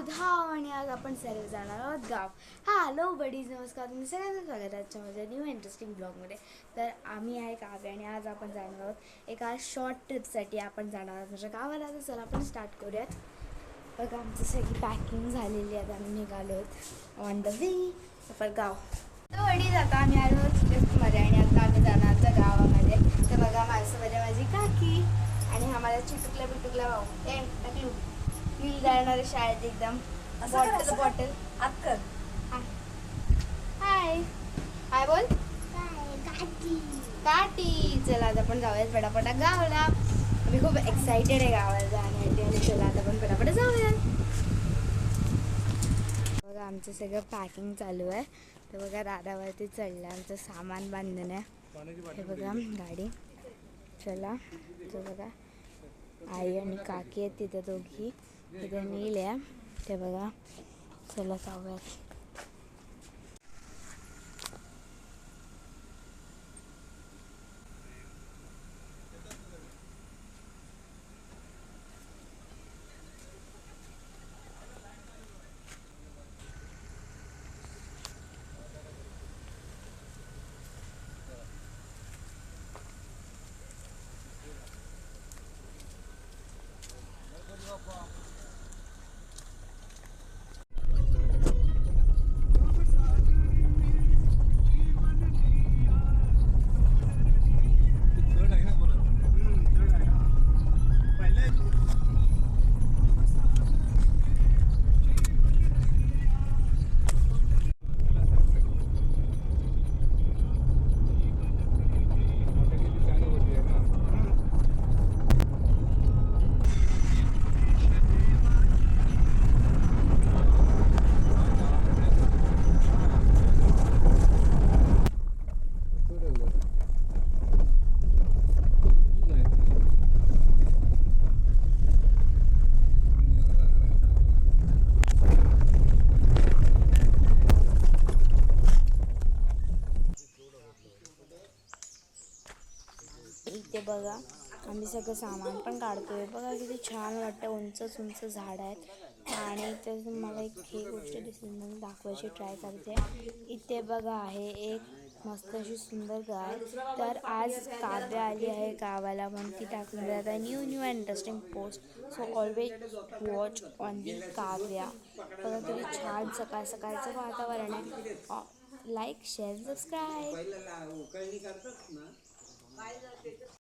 धाव आणि आज आपण सर्व जाणार आहोत गाव. हॅलो बडीज, नमस्कार. तुम्ही सगळ्यांचं स्वागत आहे आजच्या माझ्या न्यू इंटरेस्टिंग ब्लॉगमध्ये. तर आम्ही आहे काव्य आणि आज आपण जाणार आहोत एका शॉर्ट ट्रिपसाठी. आपण जाणार आहोत माझ्या गावाला. तर चला आपण स्टार्ट करूयात. बघा आमची सगळी पॅकिंग झालेली आहे. आम्ही निघालो आहोत ऑन द वे फॉर गाव. तर वडील आता आम्ही आलो आहोत ट्रिपमध्ये आणि आता आम्ही जाणार आहोत गावामध्ये. तर बघा माझ्यासोबत माझी काकी आणि हा माझा चिटुकला बिटुकला भाऊ. ए टाकलू मी जाणार आहे शाळेत एकदम बॉटल हात कर. हाय हाय बोल. काटी. चला आता आपण जाऊयात पटापटा गावाला. मी खूप एक्सायटेड आहे गावाला जाण्यासाठी आणि चला आता आपण पटापट जाऊयात. बघा आमचं सगळं पॅकिंग चालू आहे. तर बघा दादावरती चढलं आमचं सामान बांधणं आहे. हे बघा गाडी. चला तो बघा आई आणि काकी आहेत तिथे दोघी. तिथे नील आहे ते बघा. चला जाऊयात. इथे बघा आम्ही सगळं सामान पण काढतोय. बघा किती छान वाटतं. उंच उंच झाड आहेत आणि इथे मला एक ही गोष्ट दिसली म्हणून दाखवायची ट्राय करते. इथे बघा आहे एक मस्त अशी सुंदर गाय. तर आज काव्य आली आहे गावाला म्हणून ती टाकून जात आहे new interesting post. So always watch on the Kavya. बघा किती छान सकाळ सकाळचं वातावरण आहे. Like share subscribe.